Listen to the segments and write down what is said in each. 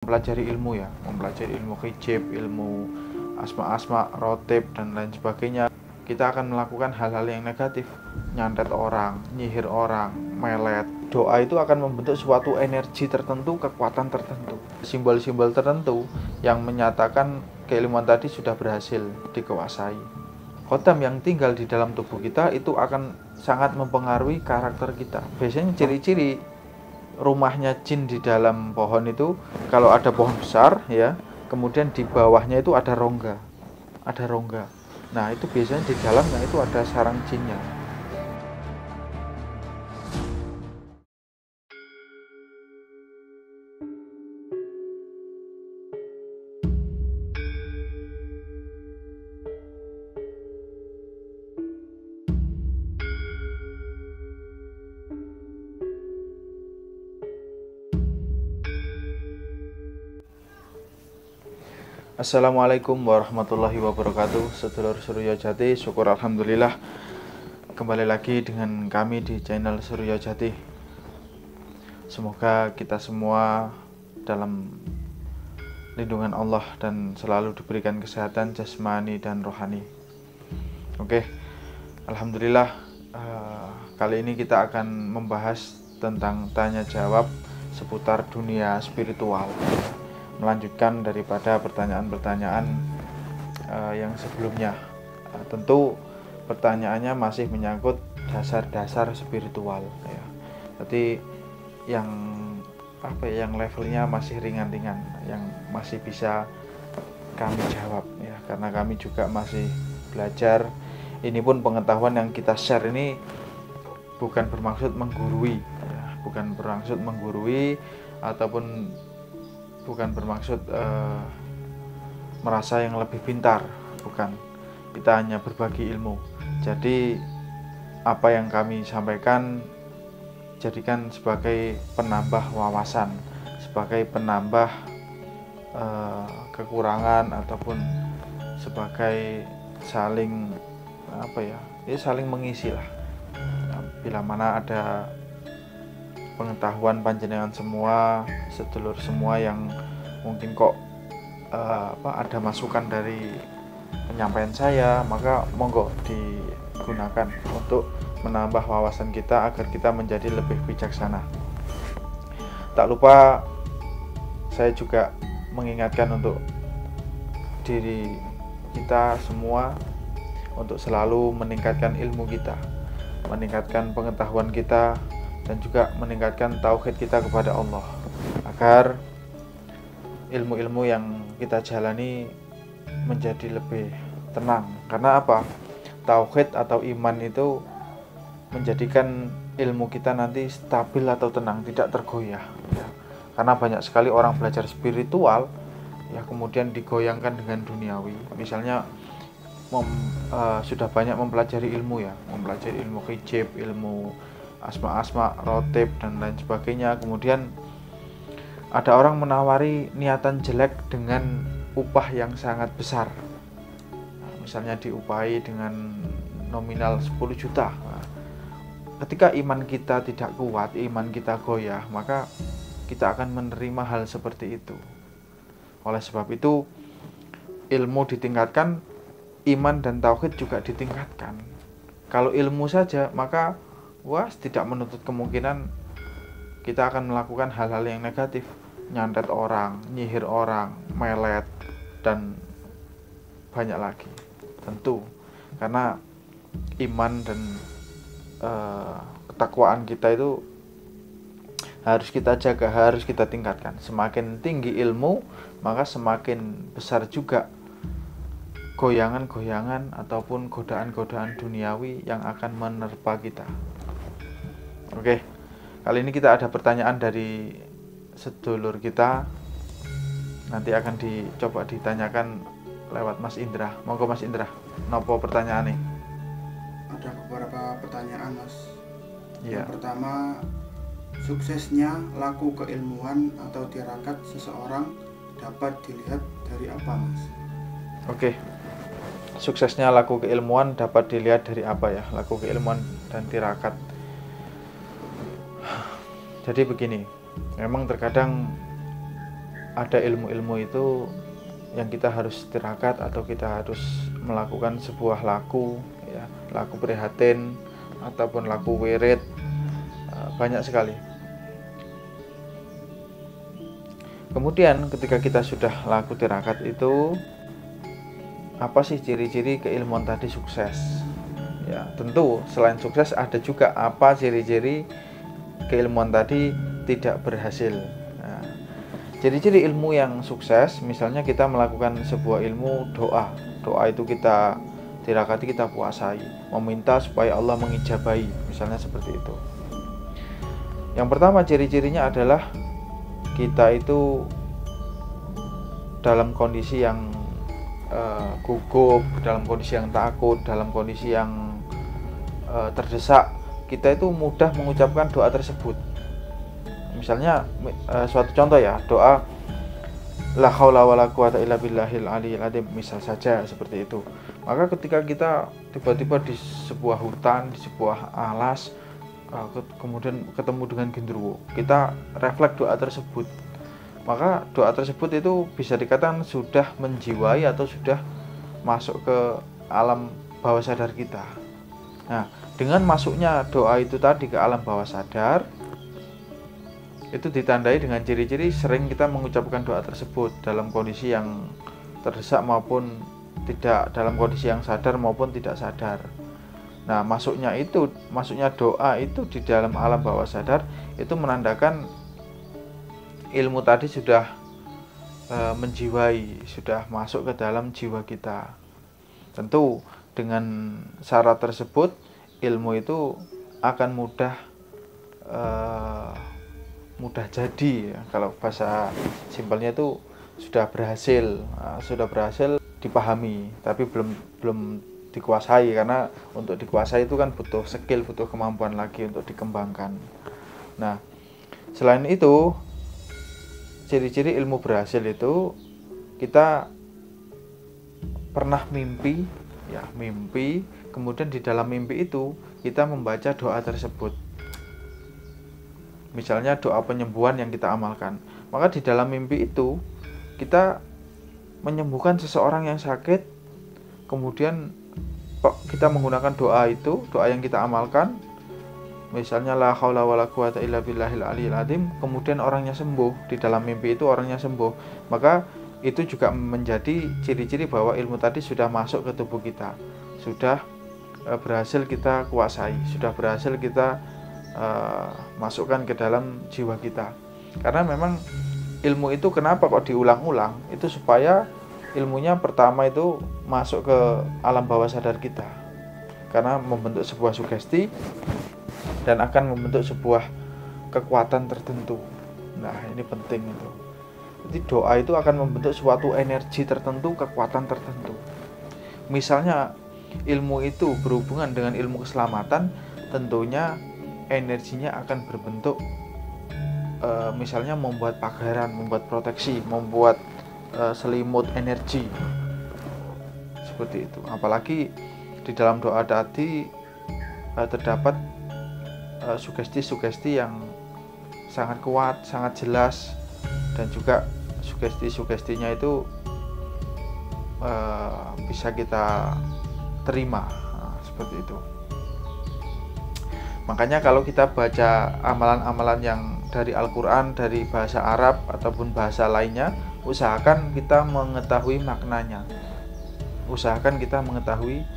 mempelajari ilmu ya, mempelajari ilmu hijab, ilmu asma-asma, rotib dan lain sebagainya, kita akan melakukan hal-hal yang negatif, nyantet orang, nyihir orang, melet. Doa itu akan membentuk suatu energi tertentu, kekuatan tertentu, simbol-simbol tertentu yang menyatakan keilmuan tadi sudah berhasil dikuasai. Khotam yang tinggal di dalam tubuh kita itu akan sangat mempengaruhi karakter kita. Biasanya ciri-ciri rumahnya jin di dalam pohon itu, kalau ada pohon besar ya, kemudian di bawahnya itu ada rongga. Nah, itu biasanya di dalamnya itu ada sarang jinnya. Assalamualaikum warahmatullahi wabarakatuh. Sedulur Surya Jati, syukur alhamdulillah kembali lagi dengan kami di channel Surya Jati. Semoga kita semua dalam lindungan Allah dan selalu diberikan kesehatan jasmani dan rohani. Oke, alhamdulillah kali ini kita akan membahas tentang tanya jawab seputar dunia spiritual, melanjutkan daripada pertanyaan-pertanyaan yang sebelumnya. Tentu pertanyaannya masih menyangkut dasar-dasar spiritual ya. Jadi yang levelnya masih ringan-ringan, yang masih bisa kami jawab ya, karena kami juga masih belajar. Ini pun pengetahuan yang kita share ini bukan bermaksud menggurui ya, bukan bermaksud menggurui ataupun bukan bermaksud merasa yang lebih pintar, bukan. Kita hanya berbagi ilmu. Jadi apa yang kami sampaikan jadikan sebagai penambah wawasan, sebagai penambah kekurangan ataupun sebagai saling saling mengisi lah. Bila mana ada pengetahuan panjenengan semua, sedulur semua yang mungkin kok ada masukan dari penyampaian saya, maka monggo digunakan untuk menambah wawasan kita agar kita menjadi lebih bijaksana. Tak lupa saya juga mengingatkan untuk diri kita semua untuk selalu meningkatkan ilmu kita, meningkatkan pengetahuan kita, dan juga meningkatkan tauhid kita kepada Allah, agar ilmu-ilmu yang kita jalani menjadi lebih tenang. Karena apa? Tauhid atau iman itu menjadikan ilmu kita nanti stabil atau tenang, tidak tergoyah ya. Karena banyak sekali orang belajar spiritual ya, kemudian digoyangkan dengan duniawi. Misalnya sudah banyak mempelajari ilmu ya, mempelajari ilmu hijab, ilmu asma-asma, rotib dan lain sebagainya. Kemudian ada orang menawari niatan jelek dengan upah yang sangat besar. Misalnya diupahi dengan nominal 10 juta. Ketika iman kita tidak kuat, iman kita goyah, maka kita akan menerima hal seperti itu. Oleh sebab itu, ilmu ditingkatkan, iman dan tauhid juga ditingkatkan. Kalau ilmu saja, maka tidak menutup kemungkinan kita akan melakukan hal-hal yang negatif, nyantet orang, nyihir orang, melet, dan banyak lagi. Tentu karena iman dan ketakwaan kita itu harus kita jaga, harus kita tingkatkan. Semakin tinggi ilmu, maka semakin besar juga goyangan-goyangan ataupun godaan-godaan duniawi yang akan menerpa kita. Oke, kali ini kita ada pertanyaan dari sedulur kita. Nanti akan dicoba ditanyakan lewat Mas Indra. Monggo Mas Indra, nopo pertanyaannya? Ada beberapa pertanyaan, Mas. Ya. Yang pertama, suksesnya laku keilmuan atau tirakat seseorang dapat dilihat dari apa, Mas? Oke. Suksesnya laku keilmuan dapat dilihat dari apa ya? Laku keilmuan dan tirakat. Jadi begini, memang terkadang ada ilmu-ilmu itu yang kita harus tirakat atau kita harus melakukan sebuah laku, ya, laku prihatin ataupun laku wirid, banyak sekali. Kemudian ketika kita sudah laku tirakat itu, apa sih ciri-ciri keilmuan tadi sukses? Ya, tentu selain sukses ada juga apa ciri-ciri keilmuan tadi tidak berhasil. Nah, ciri-ciri ilmu yang sukses, misalnya kita melakukan sebuah ilmu doa. Doa itu kita tirakati, kita puasai, meminta supaya Allah mengijabahi, misalnya seperti itu. Yang pertama ciri-cirinya adalah kita itu dalam kondisi yang gugup, dalam kondisi yang takut, dalam kondisi yang terdesak, kita itu mudah mengucapkan doa tersebut. Misalnya suatu contoh ya, doa la haula wala quwata illa billahil aliyil azim, misal saja seperti itu. Maka ketika kita tiba-tiba di sebuah hutan, di sebuah alas, kemudian ketemu dengan genderuwo, kita refleks doa tersebut, maka doa tersebut itu bisa dikatakan sudah menjiwai atau sudah masuk ke alam bawah sadar kita. Nah, dengan masuknya doa itu tadi ke alam bawah sadar, itu ditandai dengan ciri-ciri sering kita mengucapkan doa tersebut dalam kondisi yang terdesak maupun tidak, dalam kondisi yang sadar maupun tidak sadar. Nah, masuknya doa itu di dalam alam bawah sadar itu menandakan ilmu tadi sudah menjiwai, sudah masuk ke dalam jiwa kita. Tentu dengan syarat tersebut ilmu itu akan mudah jadi, ya. Kalau bahasa simpelnya itu sudah berhasil dipahami, tapi belum dikuasai, karena untuk dikuasai itu kan butuh skill, butuh kemampuan lagi untuk dikembangkan. Nah, selain itu ciri-ciri ilmu berhasil itu kita pernah mimpi, kemudian di dalam mimpi itu kita membaca doa tersebut. Misalnya doa penyembuhan yang kita amalkan, maka di dalam mimpi itu kita menyembuhkan seseorang yang sakit, kemudian kita menggunakan doa itu, doa yang kita amalkan, misalnya la haula wala quwata illa billahil aliyil azim, kemudian orangnya sembuh, di dalam mimpi itu orangnya sembuh, maka itu juga menjadi ciri-ciri bahwa ilmu tadi sudah masuk ke tubuh kita, sudah berhasil kita kuasai, sudah berhasil kita masukkan ke dalam jiwa kita. Karena memang ilmu itu kenapa kok diulang-ulang, itu supaya ilmunya pertama itu masuk ke alam bawah sadar kita, karena membentuk sebuah sugesti dan akan membentuk sebuah kekuatan tertentu. Nah, ini penting itu. Jadi doa itu akan membentuk suatu energi tertentu, kekuatan tertentu. Misalnya ilmu itu berhubungan dengan ilmu keselamatan, tentunya energinya akan berbentuk misalnya membuat pagaran, membuat proteksi, membuat selimut energi, seperti itu. Apalagi di dalam doa tadi terdapat sugesti-sugesti yang sangat kuat, sangat jelas, dan juga sugesti-sugestinya itu bisa kita terima, seperti itu. Makanya kalau kita baca amalan-amalan yang dari Al-Quran, dari bahasa Arab ataupun bahasa lainnya, usahakan kita mengetahui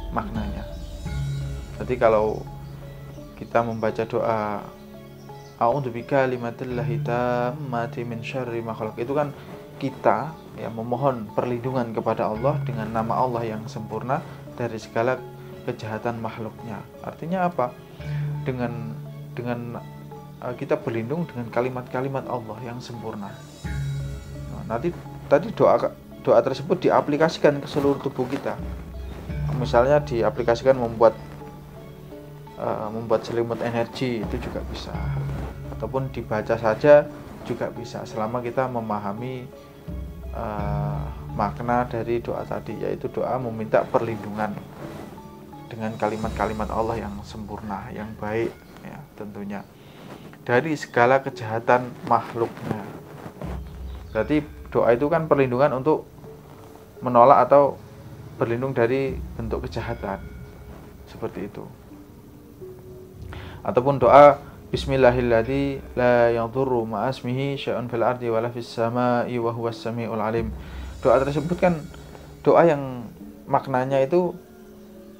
maknanya. Jadi kalau kita membaca doa a'udzu bikalimatillahi tammati min syarri ma khalaq, itu kan kita ya memohon perlindungan kepada Allah dengan nama Allah yang sempurna dari segala kejahatan makhluknya. Artinya apa? Dengan kita berlindung dengan kalimat-kalimat Allah yang sempurna. Nah, nanti tadi doa tersebut diaplikasikan ke seluruh tubuh kita. Misalnya diaplikasikan membuat selimut energi, itu juga bisa, ataupun dibaca saja juga bisa, selama kita memahami makna dari doa tadi, yaitu doa meminta perlindungan dengan kalimat-kalimat Allah yang sempurna, yang baik, ya, tentunya dari segala kejahatan makhluknya. Berarti doa itu kan perlindungan untuk menolak atau berlindung dari bentuk kejahatan, seperti itu. Ataupun doa Bismillahilladzi la yadurru ma'asmihi syai'un fil ardi wala fis sama'i wa huwas samiul alim. Doa tersebut kan doa yang maknanya itu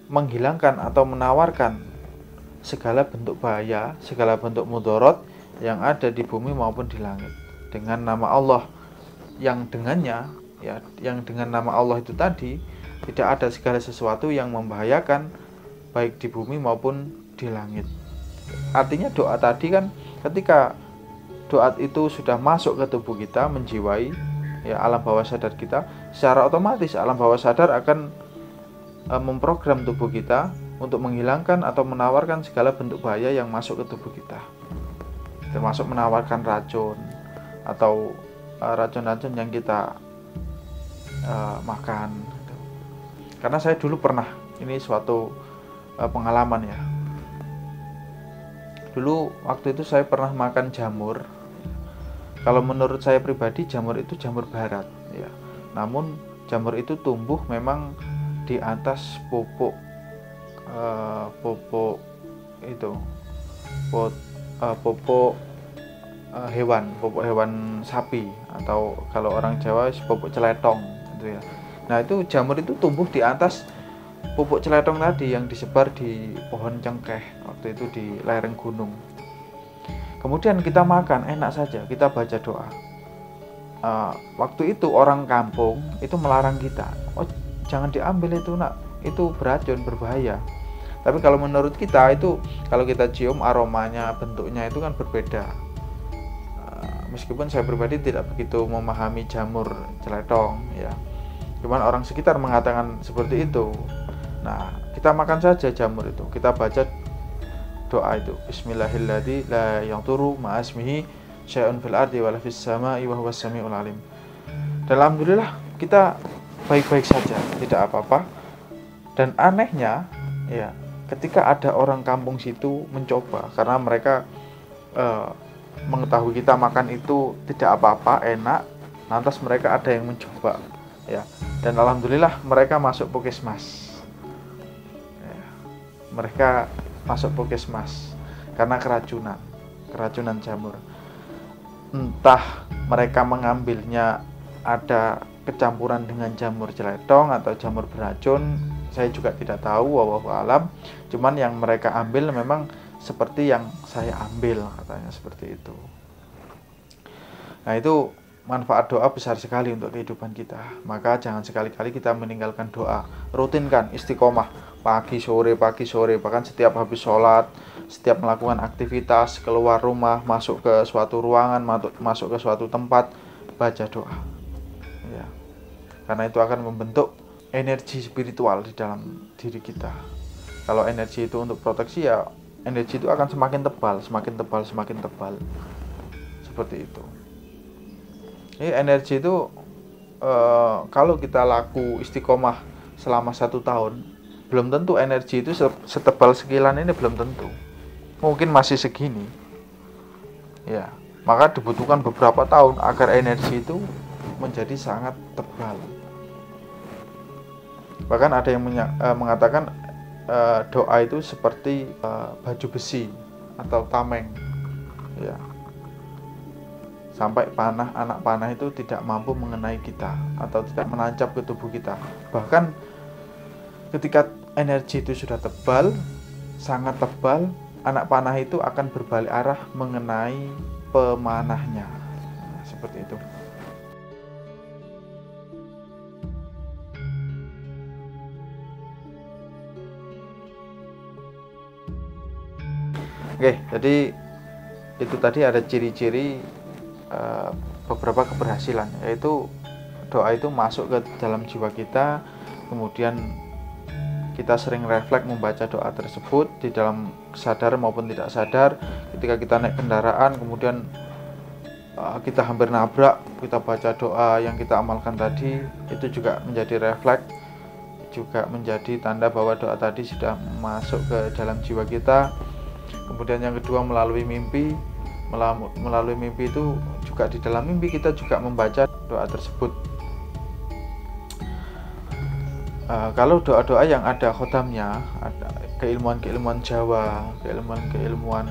menghilangkan atau menawarkan segala bentuk bahaya, segala bentuk mudarat yang ada di bumi maupun di langit dengan nama Allah, yang dengannya ya, yang dengan nama Allah itu tadi tidak ada segala sesuatu yang membahayakan baik di bumi maupun di langit. Artinya doa tadi kan ketika doa itu sudah masuk ke tubuh kita, menjiwai ya alam bawah sadar kita, secara otomatis alam bawah sadar akan memprogram tubuh kita untuk menghilangkan atau menawarkan segala bentuk bahaya yang masuk ke tubuh kita, termasuk menawarkan racun atau racun-racun yang kita makan. Karena saya dulu pernah, ini suatu pengalaman ya. Dulu waktu itu saya pernah makan jamur. Kalau menurut saya pribadi jamur itu jamur barat ya. Namun jamur itu tumbuh memang di atas pupuk hewan sapi, atau kalau orang Jawa pupuk celetong gitu ya. Nah, itu jamur itu tumbuh di atas pupuk celetong tadi yang disebar di pohon cengkeh waktu itu di lereng gunung. Kemudian kita makan, enak saja, kita baca doa. Waktu itu orang kampung itu melarang kita, oh jangan diambil itu nak, itu beracun, berbahaya. Tapi kalau menurut kita itu, kalau kita cium aromanya, bentuknya itu kan berbeda. Meskipun saya pribadi tidak begitu memahami jamur celetong ya, cuman orang sekitar mengatakan seperti itu. Nah, kita makan saja jamur itu, kita baca doa itu, Bismillahilladzi la yadurru ma'asmihi syai'un fil ardi wala fis sama'i wa huwas samiul alim. Dan alhamdulillah kita baik-baik saja, tidak apa-apa. Dan anehnya ya, ketika ada orang kampung situ mencoba, karena mereka mengetahui kita makan itu tidak apa-apa, enak, lantas mereka ada yang mencoba ya. Dan alhamdulillah mereka masuk puskesmas. Mereka masuk puskesmas karena keracunan jamur. Entah mereka mengambilnya ada kecampuran dengan jamur celetong atau jamur beracun, saya juga tidak tahu, wallahu alam. Cuman yang mereka ambil memang seperti yang saya ambil, katanya seperti itu. Nah, itu manfaat doa besar sekali untuk kehidupan kita. Maka jangan sekali-kali kita meninggalkan doa. Rutinkan, istiqomah, pagi sore, bahkan setiap habis sholat, setiap melakukan aktivitas, keluar rumah, masuk ke suatu ruangan, masuk ke suatu tempat, baca doa ya. Karena itu akan membentuk energi spiritual di dalam diri kita. Kalau energi itu untuk proteksi ya, energi itu akan semakin tebal. Seperti itu. Ini energi itu kalau kita laku istiqomah selama 1 tahun, belum tentu energi itu setebal sekilan ini, belum tentu. Mungkin masih segini. Ya, maka dibutuhkan beberapa tahun agar energi itu menjadi sangat tebal. Bahkan ada yang mengatakan doa itu seperti baju besi atau tameng. Ya. Sampai anak panah itu tidak mampu mengenai kita atau tidak menancap ke tubuh kita. Bahkan ketika energi itu sudah tebal, sangat tebal, anak panah itu akan berbalik arah mengenai pemanahnya. Nah, seperti itu. Oke, jadi itu tadi ada ciri-ciri beberapa keberhasilan, yaitu doa itu masuk ke dalam jiwa kita, kemudian kita sering refleks membaca doa tersebut di dalam sadar maupun tidak sadar. Ketika kita naik kendaraan, kemudian kita hampir nabrak, kita baca doa yang kita amalkan tadi, itu juga menjadi refleks, juga menjadi tanda bahwa doa tadi sudah masuk ke dalam jiwa kita. Kemudian yang kedua, melalui mimpi itu juga di dalam mimpi kita juga membaca doa tersebut. Kalau doa-doa yang ada khotamnya, ada keilmuan-keilmuan Jawa, keilmuan-keilmuan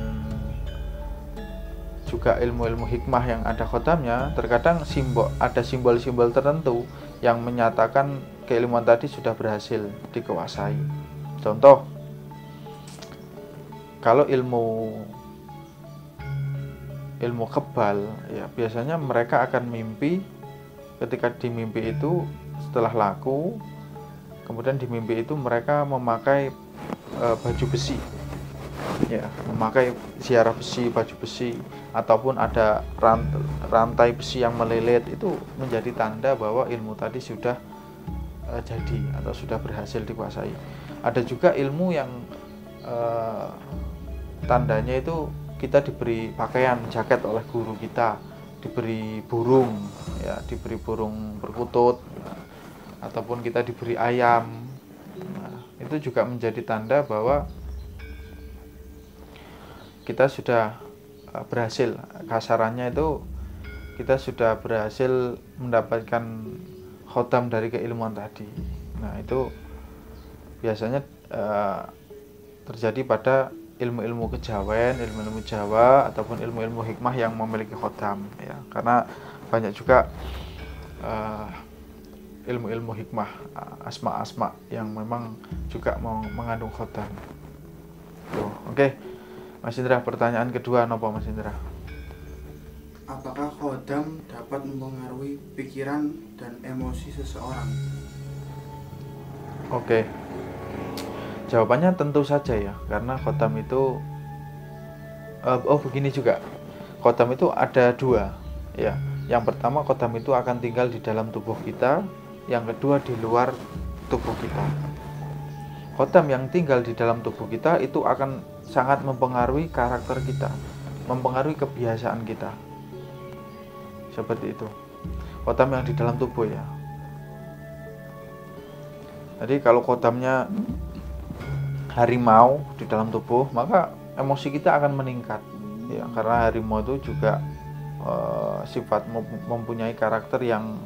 juga ilmu-ilmu hikmah yang ada khotamnya, terkadang ada simbol-simbol tertentu yang menyatakan keilmuan tadi sudah berhasil dikuasai. Contoh, kalau ilmu kebal ya, biasanya mereka akan mimpi, ketika di mimpi itu setelah laku, kemudian di mimpi itu mereka memakai baju besi ya, memakai ziarah besi, baju besi, ataupun ada rantai besi yang melilit. Itu menjadi tanda bahwa ilmu tadi sudah jadi atau sudah berhasil dikuasai. Ada juga ilmu yang tandanya itu kita diberi pakaian jaket oleh guru kita, diberi burung ya, diberi burung perkutut, ataupun kita diberi ayam. Nah, itu juga menjadi tanda bahwa kita sudah berhasil. Kasarannya itu kita sudah berhasil mendapatkan khotam dari keilmuan tadi. Nah, itu biasanya terjadi pada ilmu-ilmu kejawen, ilmu-ilmu Jawa, ataupun ilmu-ilmu hikmah yang memiliki khotam ya. Karena banyak juga ilmu-ilmu hikmah, asma-asma yang memang juga mengandung khotam. Oke. Mas Indra, pertanyaan kedua apa Mas Indra? Apakah khotam dapat mempengaruhi pikiran dan emosi seseorang? Oke. Jawabannya tentu saja ya, karena khotam itu begini juga. Khotam itu ada dua ya. Yang pertama, khotam itu akan tinggal di dalam tubuh kita, yang kedua di luar tubuh kita. Khotam yang tinggal di dalam tubuh kita itu akan sangat mempengaruhi karakter kita, mempengaruhi kebiasaan kita. Seperti itu. Khotam yang di dalam tubuh ya. Jadi kalau khotamnya harimau di dalam tubuh, maka emosi kita akan meningkat ya, karena harimau itu juga sifat mempunyai karakter yang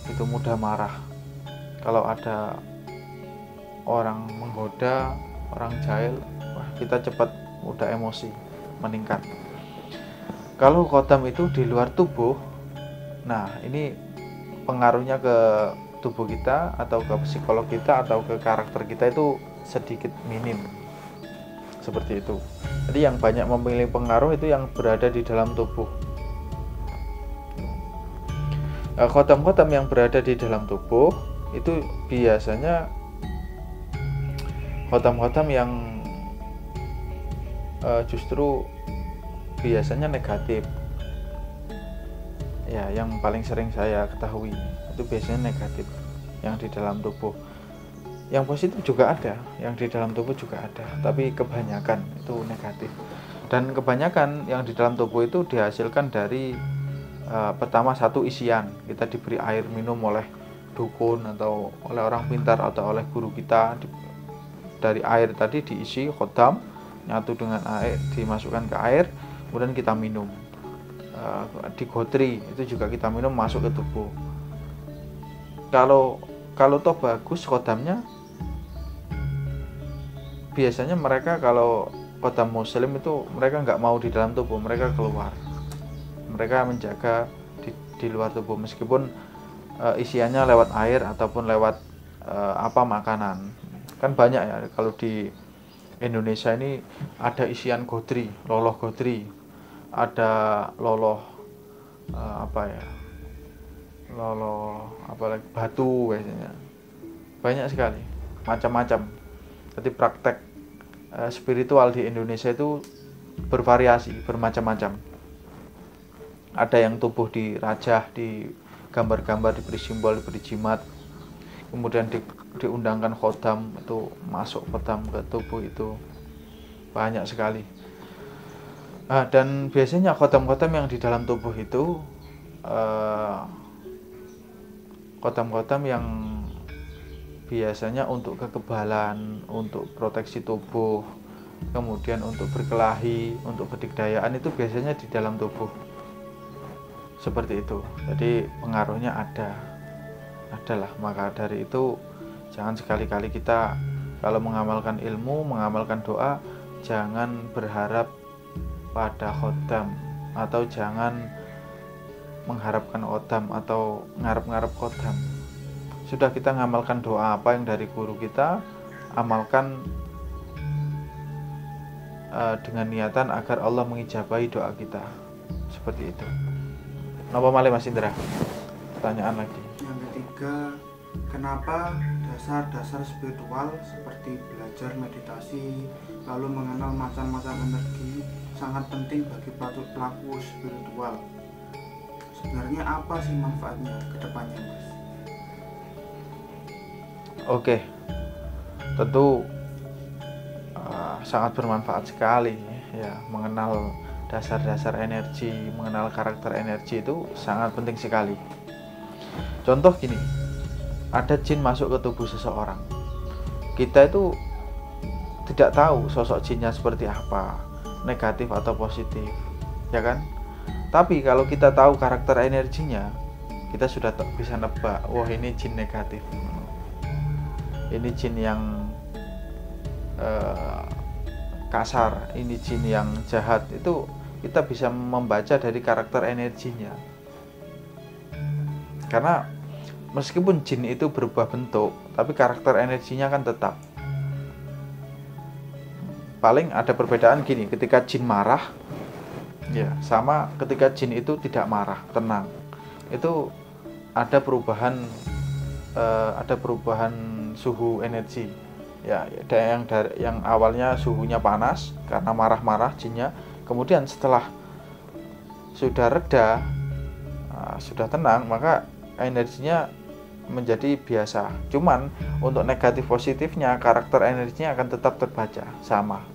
itu mudah marah. Kalau ada orang menggoda, orang jahil, kita cepat mudah emosi, meningkat. Kalau khotam itu di luar tubuh, nah ini pengaruhnya ke tubuh kita atau ke psikolog kita atau ke karakter kita itu sedikit minim. Seperti itu. Jadi yang banyak memiliki pengaruh itu yang berada di dalam tubuh. Khotam-khotam yang berada di dalam tubuh itu biasanya khotam-khotam yang justru biasanya negatif. Ya, yang paling sering saya ketahui itu biasanya negatif yang di dalam tubuh. Yang positif juga ada, yang di dalam tubuh juga ada, tapi kebanyakan itu negatif. Dan kebanyakan yang di dalam tubuh itu dihasilkan dari pertama, satu isian. Kita diberi air minum oleh dukun atau oleh orang pintar atau oleh guru kita. Dari air tadi diisi khotam, nyatu dengan air, dimasukkan ke air, kemudian kita minum. Digotri itu juga kita minum, masuk ke tubuh. Kalau toh bagus khotamnya, biasanya mereka kalau khotam muslim itu mereka nggak mau di dalam tubuh, mereka keluar, mereka menjaga di luar tubuh, meskipun isiannya lewat air ataupun lewat makanan. Kan banyak ya, kalau di Indonesia ini ada isian gotri, loloh gotri, ada loloh loloh apalagi batu, biasanya banyak sekali, macam-macam. Jadi praktek spiritual di Indonesia itu bervariasi, bermacam-macam. Ada yang tubuh dirajah, di gambar-gambar, diberi simbol, diberi jimat, kemudian diundangkan khotam, itu masuk khotam ke tubuh, itu banyak sekali. Dan biasanya khotam-khotam yang di dalam tubuh itu khotam-khotam yang biasanya untuk kekebalan, untuk proteksi tubuh, kemudian untuk berkelahi, untuk kedikdayaan, itu biasanya di dalam tubuh. seperti itu. Jadi pengaruhnya adalah. Maka dari itu jangan sekali-kali kita kalau mengamalkan ilmu, mengamalkan doa, jangan berharap pada khodam, atau jangan mengharapkan khodam atau ngarep-ngarep khodam. Sudah kita ngamalkan doa apa yang dari guru kita, amalkan dengan niatan agar Allah mengijabahi doa kita. Seperti itu. Napa malih Mas Indra? Pertanyaan lagi. Yang ketiga, kenapa dasar-dasar spiritual seperti belajar meditasi lalu mengenal macam-macam energi sangat penting bagi pelaku spiritual? Sebenarnya apa sih manfaatnya ke depannya, Mas? Oke, tentu sangat bermanfaat sekali ya, mengenal dasar-dasar energi, mengenal karakter energi itu sangat penting sekali. Contoh gini, ada jin masuk ke tubuh seseorang, kita itu tidak tahu sosok jinnya seperti apa, negatif atau positif, ya kan? Tapi kalau kita tahu karakter energinya, kita sudah bisa nebak, wah ini jin negatif, ini jin yang kasar, ini jin yang jahat. Itu kita bisa membaca dari karakter energinya. Karena meskipun jin itu berubah bentuk, tapi karakter energinya kan tetap. Paling ada perbedaan gini, ketika jin marah ya sama ketika jin itu tidak marah, tenang. Itu ada perubahan suhu energi. Ya, yang awalnya suhunya panas karena marah-marah jinnya, kemudian setelah sudah reda, sudah tenang, maka energinya menjadi biasa. Cuman untuk negatif positifnya, karakter energinya akan tetap terbaca sama.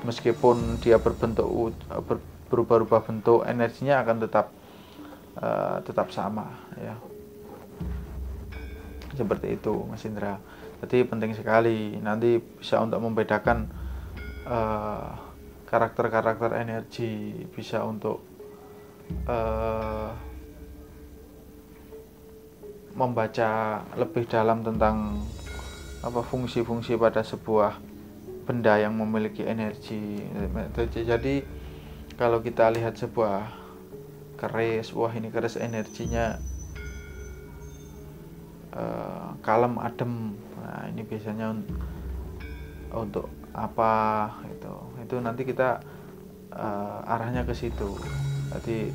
Meskipun dia berubah-ubah bentuk, energinya akan tetap sama ya. Seperti itu Mas Indra. Jadi penting sekali nanti bisa untuk membedakan karakter-karakter energi, bisa untuk membaca lebih dalam tentang fungsi-fungsi pada sebuah benda yang memiliki energi. Jadi kalau kita lihat sebuah keris, wah ini keris energinya kalem, adem. Nah, ini biasanya untuk apa itu nanti kita arahnya ke situ. Jadi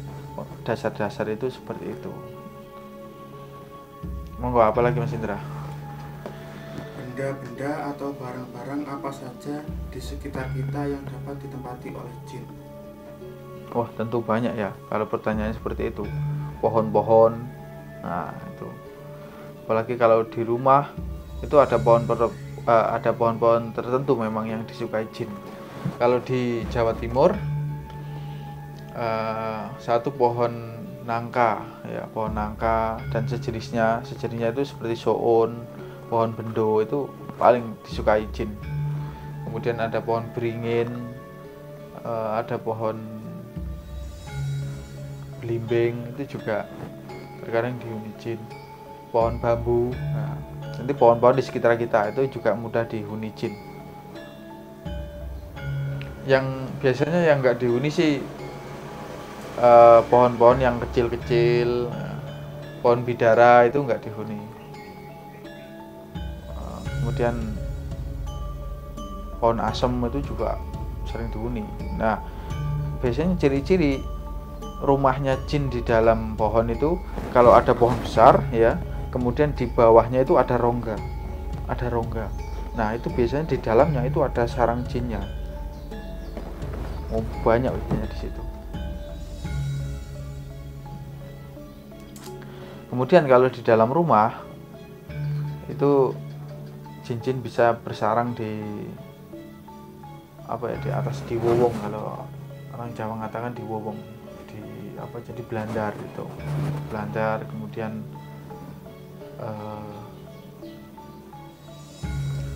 dasar-dasar itu seperti itu. Monggo, apa lagi Mas Indra? Benda-benda atau barang-barang apa saja di sekitar kita yang dapat ditempati oleh jin? Wah, tentu banyak ya. Kalau pertanyaannya seperti itu, pohon-pohon, nah itu. Apalagi kalau di rumah itu ada pohon-pohon tertentu memang yang disukai jin. Kalau di Jawa Timur, satu pohon nangka ya, pohon nangka dan sejenisnya itu seperti soun, pohon bendo itu paling disukai jin. Kemudian ada pohon beringin, ada pohon belimbing, itu juga terkadang dihuni jin. Pohon bambu, nah, nanti pohon-pohon di sekitar kita itu juga mudah dihuni jin. Yang biasanya yang nggak dihuni sih pohon-pohon yang kecil-kecil, pohon bidara itu nggak dihuni. Kemudian pohon asem itu juga sering dihuni. Nah, biasanya ciri-ciri rumahnya jin di dalam pohon itu, kalau ada pohon besar ya, kemudian di bawahnya itu ada rongga. Nah, itu biasanya di dalamnya itu ada sarang jinnya. Banyak biasanya di situ. Kemudian kalau di dalam rumah itu jin-jin bisa bersarang di di atas, di wowong. Kalau orang Jawa mengatakan di wowong, jadi belandar itu. Belandar, kemudian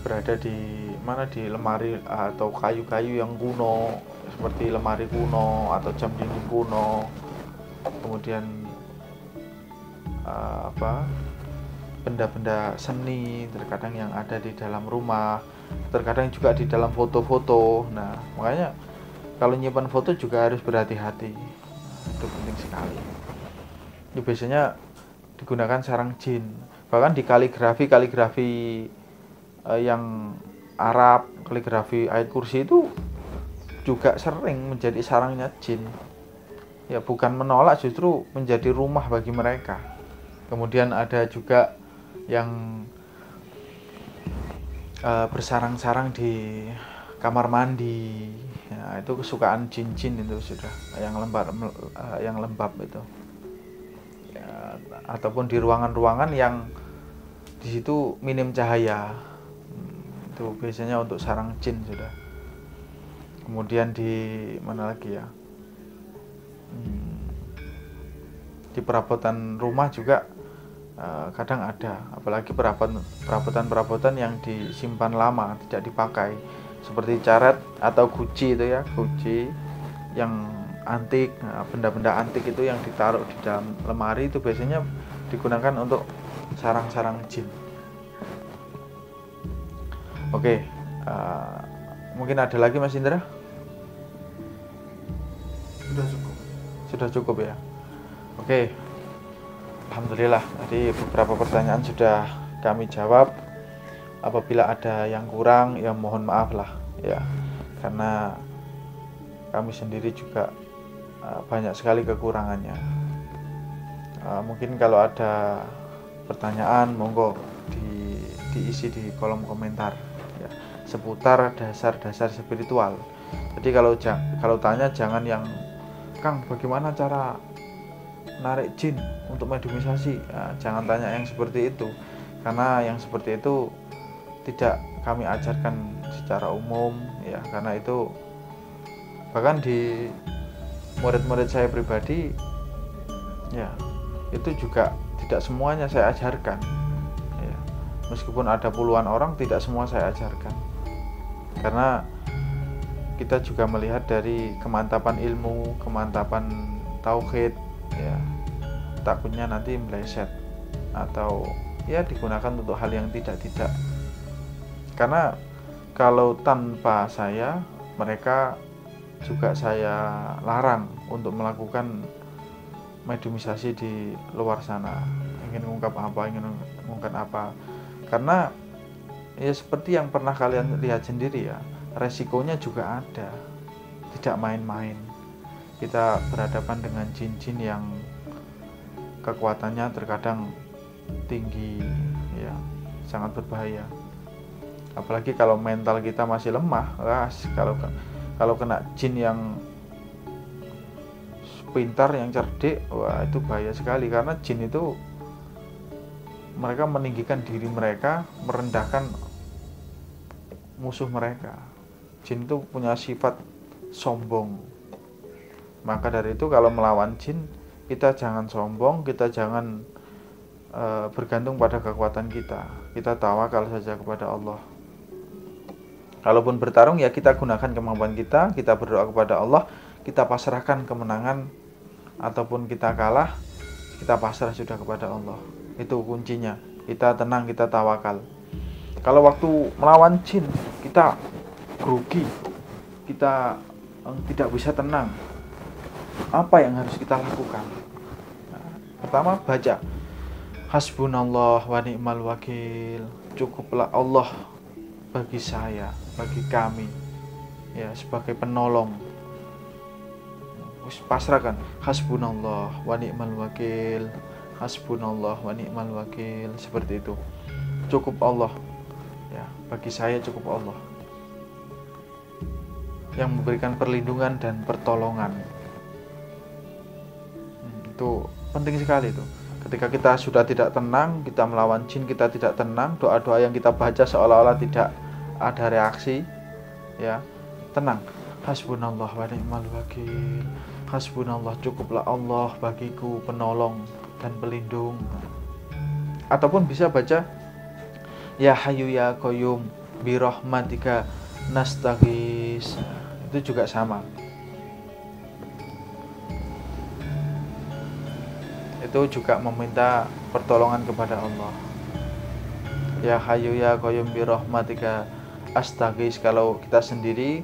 berada di lemari atau kayu-kayu yang kuno, seperti lemari kuno atau jam dinding kuno. kemudian benda-benda seni terkadang yang ada di dalam rumah, terkadang juga di dalam foto-foto. Nah, makanya kalau nyimpan foto juga harus berhati-hati. Itu penting sekali. Ini biasanya digunakan sarang jin. Bahkan di kaligrafi yang Arab, kaligrafi ayat kursi itu juga sering menjadi sarangnya jin. Ya, bukan menolak, justru menjadi rumah bagi mereka. Kemudian ada juga yang bersarang-sarang di kamar mandi. Ya, itu kesukaan jin-jin itu sudah yang lembab itu. Ya, ataupun di ruangan-ruangan yang di situ minim cahaya. Itu biasanya untuk sarang jin sudah. Kemudian di mana lagi ya? Di perabotan rumah juga kadang ada, apalagi perabotan yang disimpan lama tidak dipakai, seperti karet atau guci itu ya, guci yang antik. Benda-benda antik itu yang ditaruh di dalam lemari itu biasanya digunakan untuk sarang-sarang jin. Oke, mungkin ada lagi Mas Indra? Sudah cukup ya. Oke, alhamdulillah. Tadi beberapa pertanyaan sudah kami jawab. Apabila ada yang kurang, ya mohon maaf lah ya, karena kami sendiri juga banyak sekali kekurangannya. Mungkin kalau ada pertanyaan, monggo diisi di kolom komentar ya, seputar dasar-dasar spiritual. Jadi kalau tanya jangan yang, Kang, bagaimana cara narik jin untuk mediumisasi? Nah, jangan tanya yang seperti itu, karena yang seperti itu tidak kami ajarkan secara umum ya, karena itu bahkan di murid-murid saya pribadi ya, itu juga tidak semuanya saya ajarkan ya. Meskipun ada puluhan orang, tidak semua saya ajarkan, karena kita juga melihat dari kemantapan ilmu, kemantapan tauhid ya, takutnya nanti meleset atau ya digunakan untuk hal yang tidak. Karena kalau tanpa saya, mereka juga saya larang untuk melakukan mediumisasi di luar sana. Ingin mengungkap apa, karena ya seperti yang pernah kalian lihat sendiri ya, resikonya juga ada, tidak main-main. Kita berhadapan dengan jin-jin yang kekuatannya terkadang tinggi ya, sangat berbahaya. Apalagi kalau mental kita masih lemah, kalau kena jin yang pintar, yang cerdik, wah itu bahaya sekali. Karena jin itu mereka meninggikan diri mereka, merendahkan musuh mereka. Jin itu punya sifat sombong. Maka dari itu kalau melawan jin, kita jangan sombong, kita jangan bergantung pada kekuatan kita. Kita tawakal saja kepada Allah. Kalaupun bertarung ya kita gunakan kemampuan kita berdoa kepada Allah, kita pasrahkan kemenangan, ataupun kita kalah, kita pasrah sudah kepada Allah. Itu kuncinya. Kita tenang, kita tawakal. Kalau waktu melawan jin kita grogi, kita tidak bisa tenang, apa yang harus kita lakukan? Nah, pertama, baca hasbunallah wa ni'mal wakil, cukuplah Allah bagi saya, bagi kami ya, sebagai penolong. Pasrahkan, hasbunallah wa ni'mal wakil, hasbunallah wa ni'mal wakil, seperti itu. Cukup Allah ya, bagi saya cukup Allah yang memberikan perlindungan dan pertolongan. Itu penting sekali itu. Ketika kita sudah tidak tenang, kita melawan jin, kita tidak tenang, doa-doa yang kita baca seolah-olah tidak ada reaksi ya, tenang. Hasbunallah wa ni'mal wakil, hasbunallah, cukuplah Allah bagiku penolong dan pelindung. Ataupun bisa baca ya hayyu ya qayyum bi rahmatika nastaghis, itu juga sama. itu juga meminta pertolongan kepada Allah. Ya Hayyu ya Qayyum bi rahmatika astaghis. Kalau kita sendiri,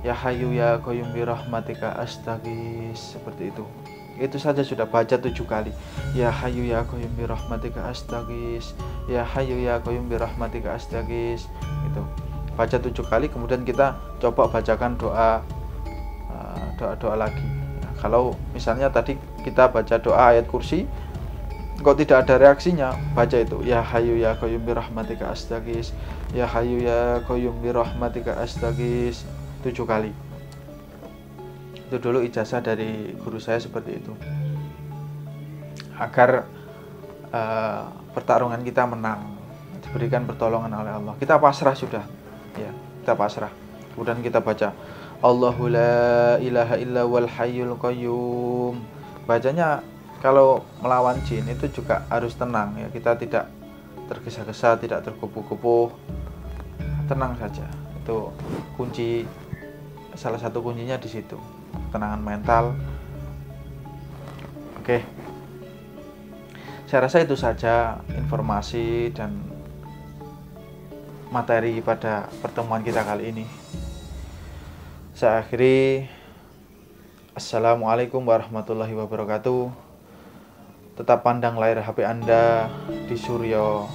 ya Hayyu ya Qayyum bi rahmatika astaghis, seperti itu. Itu saja sudah, baca 7 kali. Ya Hayyu ya Qayyum bi rahmatika astaghis. Ya Hayyu ya Qayyum bi rahmatika astaghis. Itu baca 7 kali, kemudian kita coba bacakan doa lagi. Ya, kalau misalnya tadi kita baca doa ayat kursi kok tidak ada reaksinya, baca itu ya Hayyu ya Qayyum bi rahmatika astaghis. Ya Hayyu ya Qayyum bi rahmatika astaghis 7 kali. Itu dulu ijazah dari guru saya seperti itu, agar pertarungan kita menang, diberikan pertolongan oleh Allah. Kita pasrah sudah, ya, kita pasrah. Kemudian kita baca Allahu la ilaha illa wal hayyul qayyum. Bacanya kalau melawan jin itu juga harus tenang, ya, kita tidak tergesa-gesa, tidak terkupu-kupu, tenang saja. Itu kunci, salah satu kuncinya di situ, ketenangan mental. Oke, saya rasa itu saja informasi dan materi pada pertemuan kita kali ini. Saya akhiri. Assalamualaikum warahmatullahi wabarakatuh. Tetap pandang layar HP Anda di Suryo